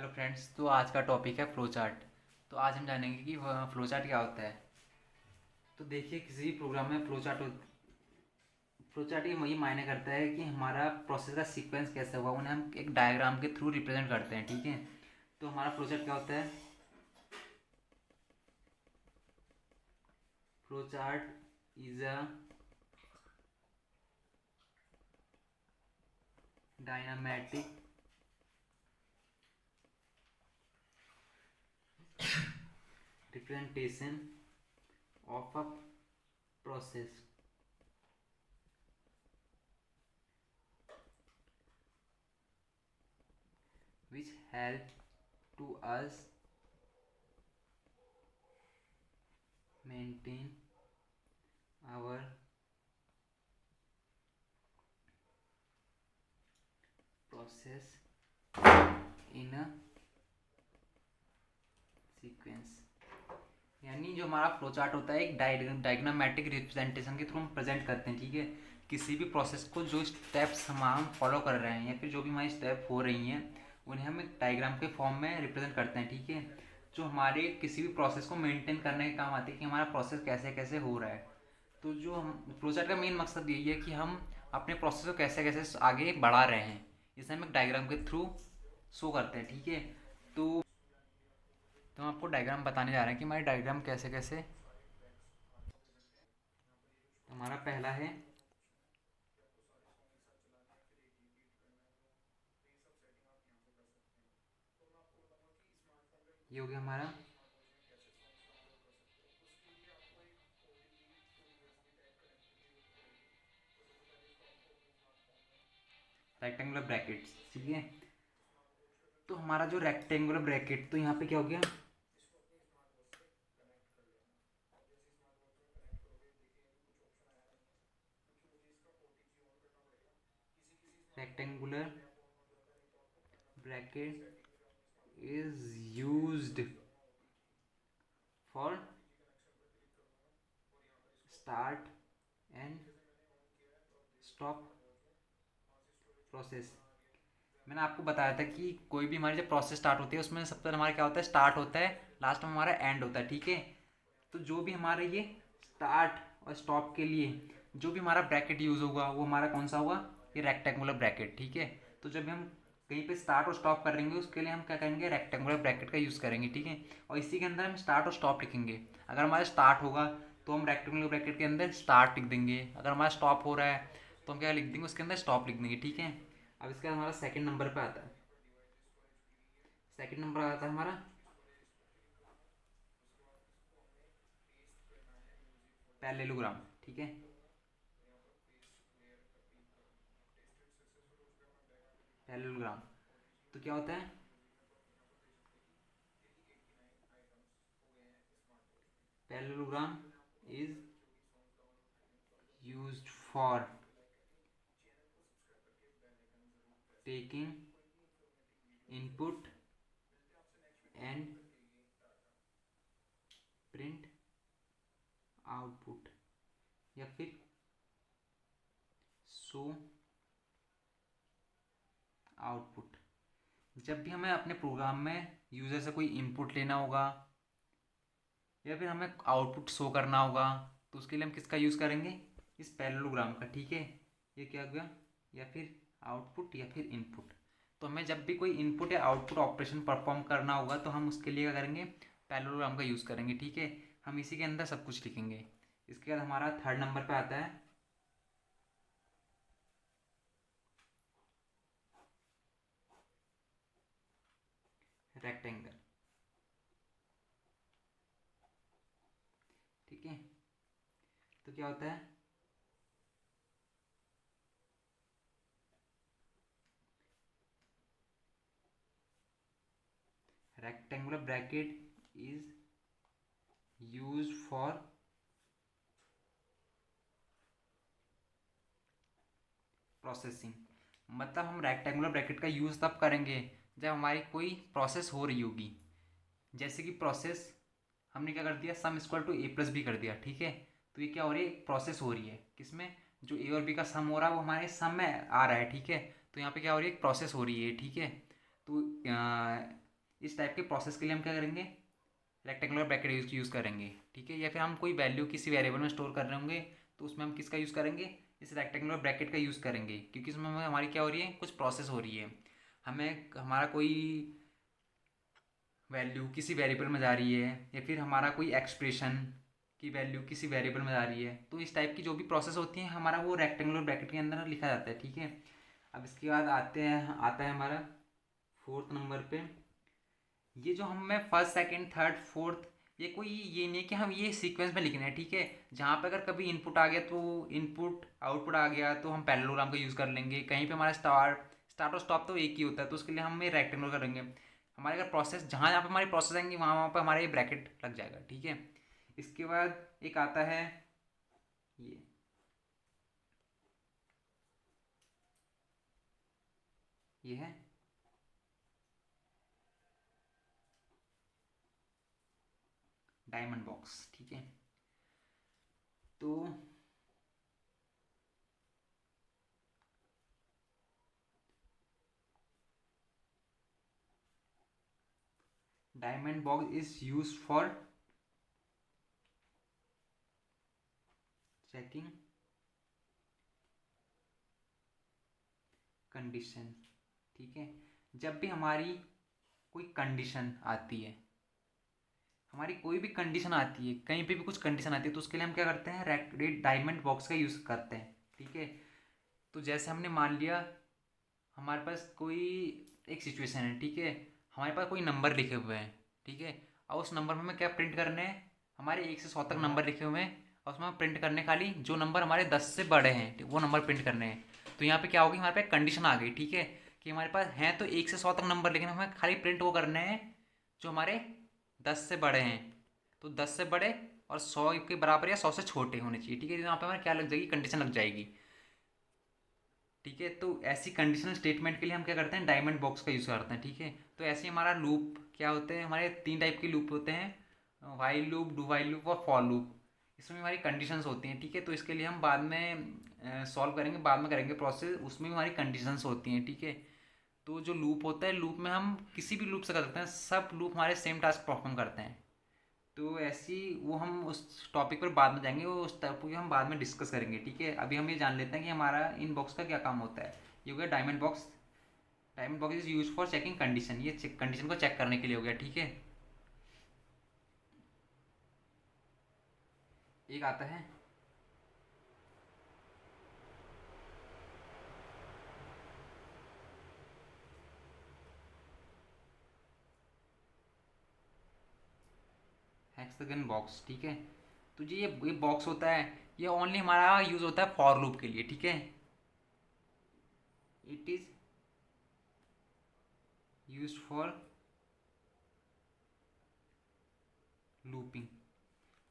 Hello friends, तो आज का टॉपिक है फ्लो चार्ट। तो आज हम जानेंगे कि फ्लो चार्ट क्या होता है। तो देखिए, किसी भी प्रोग्राम में फ्लो चार्ट ये मायने करता है कि हमारा प्रोसेस का सीक्वेंस कैसे हुआ, उन्हें हम एक डायग्राम के थ्रू रिप्रेजेंट करते हैं। ठीक है, तो हमारा फ्लो चार्ट क्या होता है? Flow chart is a diagrammatic representation of a process which help to us maintain our process in a sequence। यानी जो हमारा फ्लो चार्ट होता है एक डायग्रामेटिक रिप्रेजेंटेशन के थ्रू हम प्रेजेंट करते हैं। ठीक है, किसी भी प्रोसेस को जो स्टेप्स हम फॉलो कर रहे हैं या फिर जो भी हमारी स्टेप हो रही हैं उन्हें हम एक डायग्राम के फॉर्म में रिप्रेजेंट करते हैं। ठीक है, जो हमारे किसी भी प्रोसेस को मेंटेन करने के काम आती है कि हमारा प्रोसेस कैसे कैसे हो रहा है। तो जो हम फ्लो चार्ट का मेन मकसद यही है कि हम अपने प्रोसेस को कैसे कैसे आगे बढ़ा रहे हैं, इसे हम एक डायग्राम के थ्रू शो करते हैं। ठीक है, तो हम आपको डायग्राम बताने जा रहे हैं कि हमारे डायग्राम कैसे कैसे। तो हमारा पहला है, ये हो गया हमारा रेक्टेंगुलर ब्रैकेट्स। ठीक है, तो हमारा जो रेक्टेंगुलर ब्रैकेट, तो यहाँ पे क्या हो गया? Rectangular bracket is used for start and stop process. मैंने आपको बताया था कि कोई भी हमारी जब प्रोसेस स्टार्ट होती है उसमें सबसे पहले हमारा क्या होता है? स्टार्ट होता है, लास्ट में हमारा एंड होता है। ठीक है, तो जो भी हमारे ये स्टार्ट और स्टॉप के लिए जो भी हमारा ब्रैकेट यूज़ होगा वो हमारा कौन सा होगा? ये रेक्टेंगुलर ब्रैकेट। ठीक है, तो जब भी हम कहीं पे स्टार्ट और स्टॉप करेंगे उसके लिए हम क्या करेंगे? रेक्टेंगुलर ब्रैकेट का यूज़ करेंगे। ठीक है, और इसी के अंदर हम स्टार्ट और स्टॉप लिखेंगे। अगर हमारा स्टार्ट होगा तो हम रेक्टेंगुलर ब्रैकेट के अंदर स्टार्ट लिख देंगे, अगर हमारा स्टॉप हो रहा है तो हम क्या लिख देंगे? उसके अंदर स्टॉप लिख देंगे। ठीक है, अब इसका हमारा सेकंड नंबर पे आता है। सेकंड नंबर आता है हमारा पैरेललोग्राम। ठीक है, पैरेललोग्राम तो क्या होता है? Parallelogram is used for taking input and print output या फिर शो आउटपुट। जब भी हमें अपने प्रोग्राम में यूज़र से कोई इनपुट लेना होगा या फिर हमें आउटपुट शो करना होगा तो उसके लिए हम किसका यूज़ करेंगे? इस पैरेललोग्राम का। ठीक है, ये क्या हो गया? या फिर आउटपुट या फिर इनपुट। तो हमें जब भी कोई इनपुट या आउटपुट ऑपरेशन परफॉर्म करना होगा तो हम उसके लिए क्या करेंगे? पैरेललोग्राम का यूज़ करेंगे। ठीक है, हम इसी के अंदर सब कुछ लिखेंगे। इसके बाद हमारा थर्ड नंबर पे आता है रेक्टेंगल। ठीक है, तो क्या होता है? Rectangular bracket is use for processing. मतलब हम रेक्टेंगुलर ब्रैकेट का यूज़ तब करेंगे जब हमारी कोई प्रोसेस हो रही होगी। जैसे कि प्रोसेस हमने क्या कर दिया? Sum equal to A plus B कर दिया। ठीक है, तो ये क्या हो रही है? एक प्रोसेस हो रही है किसमें? जो ए और बी का सम हो रहा है वो हमारे सम में आ रहा है। ठीक है, तो यहाँ पे क्या हो रही है? एक प्रोसेस हो रही है। ठीक है, तो इस टाइप के प्रोसेस के लिए हम क्या करेंगे, रेक्टेंगुलर ब्रैकेट यूज़ करेंगे, ठीक है। या फिर हम कोई वैल्यू किसी वेरिएबल में स्टोर कर रहे होंगे तो उसमें हम किसका यूज़ करेंगे, इस रेक्टेंगुलर ब्रैकेट का यूज़ करेंगे, क्योंकि इसमें हमारी क्या हो रही है, कुछ प्रोसेस हो रही है। हमें हमारा कोई वैल्यू किसी वेरिएबल में जा रही है, या फिर हमारा कोई एक्सप्रेशन की वैल्यू किसी वेरिएबल में जा रही है, तो इस टाइप की जो भी प्रोसेस होती है हमारा वो रेक्टेंगुलर ब्रैकेट के अंदर लिखा जाता है, ठीक है। अब इसके बाद आता है हमारा फोर्थ नंबर पे। ये जो हमें फर्स्ट सेकंड थर्ड फोर्थ, ये नहीं कि हम ये सीक्वेंस में लिखना है, ठीक है। जहाँ पे अगर कभी इनपुट आ गया तो इनपुट आउटपुट आ गया तो हम पैरेललोग्राम का यूज़ कर लेंगे। कहीं पे हमारा स्टार्ट और स्टॉप तो एक ही होता है, तो उसके लिए हम ये रेक्टेंगुलर करेंगे। हमारे अगर प्रोसेस जहाँ जहाँ पे हमारी प्रोसेस आएंगी वहाँ वहाँ पर हमारा ये ब्रैकेट लग जाएगा, ठीक है। इसके बाद एक आता है ये, ये है डायमंड बॉक्स, ठीक है। तो diamond box is use for checking condition, ठीक है। जब भी हमारी कोई कंडीशन आती है, हमारी कोई भी कंडीशन आती है, कहीं पे भी कुछ कंडीशन आती है, तो उसके लिए हम क्या करते हैं, रेड डायमंड बॉक्स का यूज़ करते हैं, ठीक है। तो जैसे हमने मान लिया हमारे पास कोई एक सिचुएशन है, ठीक है। हमारे पास कोई नंबर लिखे हुए हैं, ठीक है। और उस नंबर में हमें क्या प्रिंट करने हैं, हमारे 1 से 100 तक नंबर लिखे हुए हैं, और उसमें हम प्रिंट करने खाली जो नंबर हमारे 10 से बड़े हैं वो नंबर प्रिंट करने हैं। तो यहाँ पे क्या होगी, हमारे पास कंडीशन आ गई, ठीक है, कि हमारे पास हैं तो 1 से 100 तक नंबर, लेकिन हमें खाली प्रिंट वो करने हैं जो हमारे 10 से बड़े हैं। तो 10 से बड़े और 100 के बराबर या 100 से छोटे होने चाहिए, ठीक है। तो यहाँ पे हमारे क्या लग जाएगी, कंडीशन लग जाएगी, ठीक है। तो ऐसी कंडीशनल स्टेटमेंट के लिए हम क्या करते हैं, डायमंड बॉक्स का यूज़ करते हैं, ठीक है। तो ऐसे ही हमारा लूप क्या होते हैं, हमारे 3 टाइप के लूप होते हैं, while loop, do while loop और फॉर लूप। इसमें हमारी कंडीशंस होती हैं, ठीक है। तो इसके लिए हम बाद में सॉल्व करेंगे, बाद में करेंगे प्रोसेस, उसमें भी हमारी कंडीशंस होती हैं, ठीक है। तो जो लूप होता है, लूप में हम किसी भी लूप से कर सकते हैं, सब लूप हमारे सेम टास्क परफॉर्म करते हैं। तो ऐसी वो हम उस टॉपिक पर बाद में जाएंगे, वो उस टॉपिक हम बाद में डिस्कस करेंगे, ठीक है। अभी हम ये जान लेते हैं कि हमारा इन बॉक्स का क्या काम होता है। ये हो गया diamond box. Diamond box is use for checking condition, ये कंडीशन को चेक करने के लिए हो गया, ठीक है। एक आता है हेक्सागन बॉक्स, ठीक है। तो ये बॉक्स होता है, ये ओनली हमारा यूज़ होता है फॉर लूप के लिए, ठीक है। It is use for looping,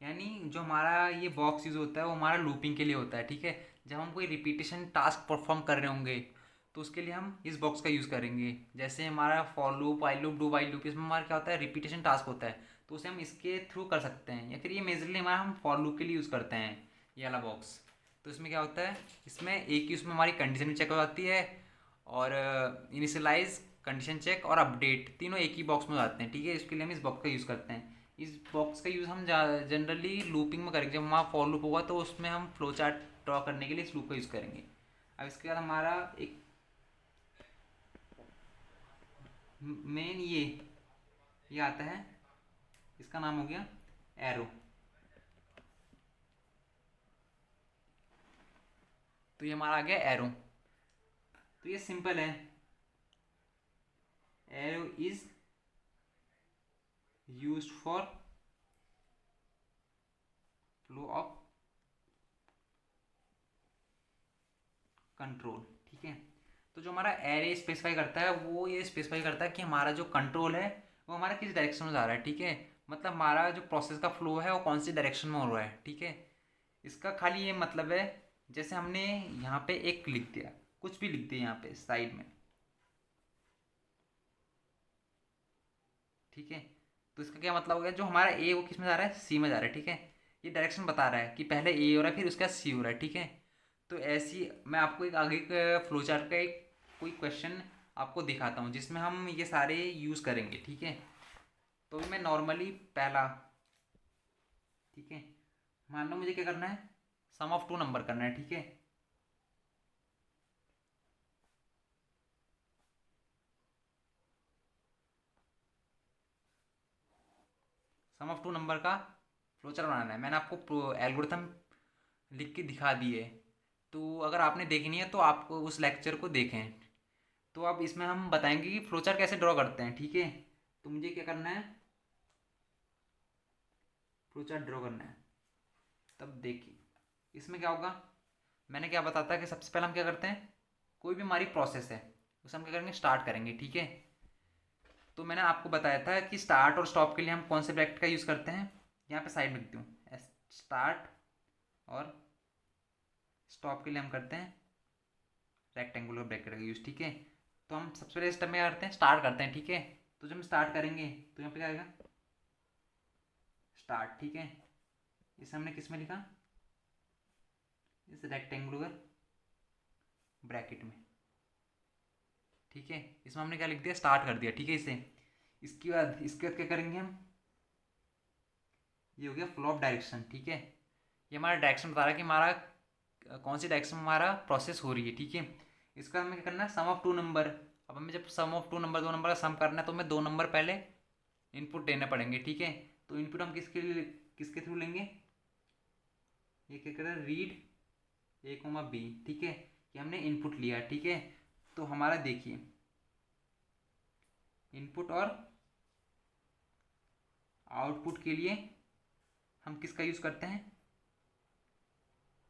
यानी जो हमारा ये बॉक्स यूज़ होता है वो हमारा लूपिंग के लिए होता है, ठीक है। जब हम कोई रिपीटेशन टास्क परफॉर्म कर रहे होंगे तो उसके लिए हम इस बॉक्स का यूज़ करेंगे। जैसे हमारा for loop, while loop, do while loop, इसमें हमारा क्या होता है, रिपीटेशन टास्क होता है, तो उसे हम इसके थ्रू कर सकते हैं। या फिर ये मेजरली हमारा हम फॉर लूप के लिए यूज़ करते हैं, ये वाला बॉक्स। तो इसमें क्या होता है, इसमें एक ही उसमें हमारी कंडीशन भी चेक हो जाती है, और इनिशियलाइज, कंडीशन चेक और अपडेट तीनों एक ही बॉक्स में आते हैं, ठीक है। इसके लिए हम इस बॉक्स का यूज़ करते हैं। इस बॉक्स का यूज़ हम जनरली लूपिंग में करेंगे, जब हमारा फॉर लूप होगा तो उसमें हम फ्लो चार्ट ड्रॉ करने के लिए इस लूप का यूज़ करेंगे। अब इसके बाद हमारा एक मेन ये आता है, इसका नाम हो गया एरो। तो ये हमारा आ गया एरो। तो ये सिंपल है, arrow is used for flow of control, ठीक है। तो जो हमारा एरे स्पेसिफाई करता है वो ये स्पेसिफाई करता है कि हमारा जो कंट्रोल है वो हमारा किस डायरेक्शन में जा रहा है, ठीक है। मतलब हमारा जो प्रोसेस का फ्लो है वो कौन सी डायरेक्शन में हो रहा है, ठीक है। इसका खाली ये मतलब है, जैसे हमने यहाँ पे एक लिख दिया, कुछ भी लिख दिया यहाँ पे साइड में, ठीक है। तो इसका क्या मतलब हो गया, जो हमारा ए वो किस में जा रहा है, सी में जा रहा है, ठीक है। ये डायरेक्शन बता रहा है कि पहले ए हो रहा है फिर उसका सी हो रहा है, ठीक है। तो ऐसी मैं आपको एक आगे का फ्लो चार्ट का एक कोई क्वेश्चन आपको दिखाता हूँ जिसमें हम ये सारे यूज़ करेंगे, ठीक है। तो मैं नॉर्मली पहला, ठीक है, मान लो मुझे क्या करना है, सम ऑफ टू नंबर करना है, ठीक है। सम ऑफ टू नंबर का फ्लोचार्ट बनाना है। मैंने आपको एल्गोरिथम लिख के दिखा दिए, तो अगर आपने देखनी है तो आप उस लेक्चर को देखें। तो अब इसमें हम बताएंगे कि फ्लोचार्ट कैसे ड्रॉ करते हैं, ठीक है। तो मुझे क्या करना है, फ्लोचार्ट ड्रॉ करना है। तब देखिए इसमें क्या होगा, मैंने क्या बताता कि सबसे पहले हम क्या करते हैं, कोई भी हमारी प्रोसेस है उसे हम क्या करेंगे, स्टार्ट करेंगे, ठीक है। तो मैंने आपको बताया था कि स्टार्ट और स्टॉप के लिए हम कौन से ब्रैकेट का यूज़ करते हैं, यहाँ पे साइड में लिखती हूँ, स्टार्ट और स्टॉप के लिए हम करते हैं रेक्टेंगुलर ब्रैकेट का यूज़, ठीक है। तो हम सबसे पहले स्टेप में क्या करते हैं, स्टार्ट करते हैं, ठीक है। तो जब हम स्टार्ट करेंगे तो यहाँ पे क्या आएगा, स्टार्ट, ठीक है। इसे हमने किस में लिखा, इस रेक्टेंगुलर ब्रैकेट में, ठीक है। इसमें हमने क्या लिख दिया, स्टार्ट कर दिया, ठीक है इसे। इसके बाद क्या करेंगे हम, ये हो गया फ्लो ऑफ डायरेक्शन, ठीक है। ये हमारा डायरेक्शन बता रहा है कि हमारा कौन सी डायरेक्शन में हमारा प्रोसेस हो रही है, ठीक है। इसका हमें क्या करना है, सम ऑफ टू नंबर। अब हमें जब सम ऑफ टू नंबर, दो नंबर का सम करना है तो हमें दो नंबर पहले इनपुट देने पड़ेंगे, ठीक है। तो इनपुट हम किसके थ्रू लेंगे, ये क्या करें, रीड A, B, ठीक है। ये हमने इनपुट लिया, ठीक है। तो हमारा देखिए इनपुट और आउटपुट के लिए हम किसका यूज़ करते हैं,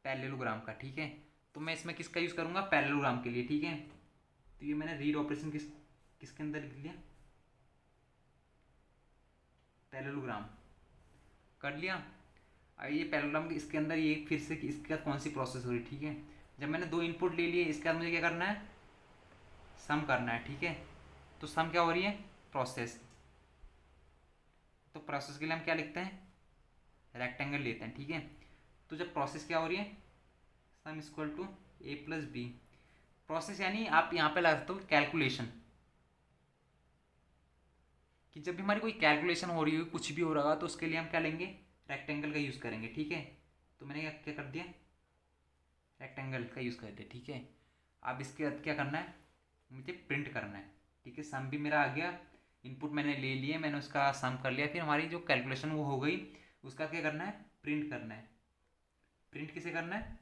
पैरेललोग्राम का, ठीक है। तो मैं इसमें किसका यूज़ करूँगा, पैरेललोग्राम के लिए, ठीक है। तो ये मैंने रीड ऑपरेशन किसके अंदर लिख लिया, पैरेललोग्राम कर लिया। अब ये पैरेललोग्राम इसके अंदर ये फिर से इसके बाद कौन सी प्रोसेस हो रही है, ठीक है। जब मैंने दो इनपुट ले लिए, इसके बाद मुझे क्या करना है, सम करना है, ठीक है। तो सम क्या हो रही है, प्रोसेस। तो प्रोसेस के लिए हम क्या लिखते हैं, रेक्टेंगल लेते हैं, ठीक है। तो जब प्रोसेस क्या हो रही है, सम इक्वल टू A+B। प्रोसेस यानी आप यहाँ पे लगा सकते हो कैलकुलेशन, कि जब भी हमारी कोई कैलकुलेशन हो रही हो, कुछ भी हो रहा तो उसके लिए हम क्या लेंगे, रेक्टेंगल का यूज़ करेंगे, ठीक है। तो मैंने क्या क्या कर दिया, रेक्टेंगल का यूज़ कर दिया, ठीक है। अब इसके बाद क्या करना है, मुझे प्रिंट करना है, ठीक है। सम भी मेरा आ गया, इनपुट मैंने ले लिए, मैंने उसका सम कर लिया, फिर हमारी जो कैलकुलेशन वो हो गई, उसका क्या करना है, प्रिंट करना है। प्रिंट किसे करना है,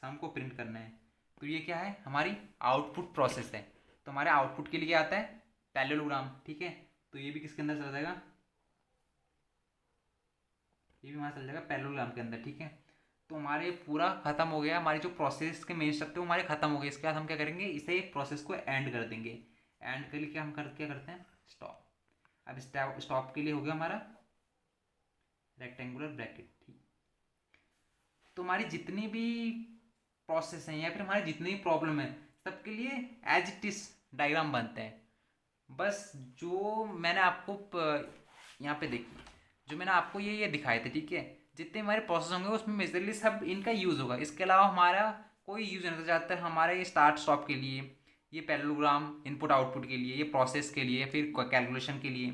सम को प्रिंट करना है। तो ये क्या है, हमारी आउटपुट प्रोसेस है। तो हमारे आउटपुट के लिए क्या आता है, पैरेललोग्राम, ठीक है। तो ये भी किसके अंदर चला जाएगा, ये भी हमारा चल जाएगा पैरेललोग्राम के अंदर, ठीक है। तो हमारे पूरा खत्म हो गया, हमारी जो प्रोसेस के मेन स्टेप थे वो हमारे खत्म हो गए। इसके बाद हम क्या करेंगे, इसे प्रोसेस को एंड कर देंगे। एंड के लिए क्या करते हैं, स्टॉप। अब स्टॉप के लिए हो गया हमारा रेक्टेंगुलर ब्रैकेट, ठीक। तो हमारी जितनी भी प्रोसेस हैं या फिर हमारी जितनी भी प्रॉब्लम है, सबके लिए एज इट इज डायग्राम बनते हैं। बस जो मैंने आपको यहाँ पे देखिए, जो मैंने आपको ये दिखाए थे, ठीक है। जितने हमारे प्रोसेस होंगे उसमें मेजरली सब इनका यूज़ होगा। इसके अलावा हमारा कोई यूज़ नहीं होता। ज़्यादातर हमारे ये स्टार्ट स्टॉप के लिए, ये पैरेललोग्राम इनपुट आउटपुट के लिए, ये प्रोसेस के लिए, फिर कैलकुलेशन के लिए,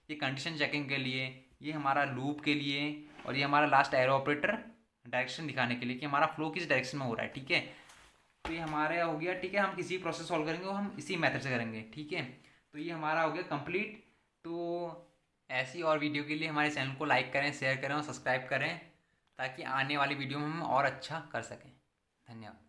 ये कंडीशन चेकिंग के लिए, ये हमारा लूप के लिए, और ये हमारा लास्ट एरो ऑपरेटर डायरेक्शन दिखाने के लिए कि हमारा फ्लो किस डायरेक्शन में हो रहा है, ठीक है। तो ये हमारा हो गया, ठीक है। हम किसी प्रोसेस सॉल्व करेंगे वो हम इसी मेथड से करेंगे, ठीक है। तो ये हमारा हो गया कंप्लीट। तो ऐसी और वीडियो के लिए हमारे चैनल को लाइक करें, शेयर करें और सब्सक्राइब करें, ताकि आने वाली वीडियो में हम और अच्छा कर सकें। धन्यवाद।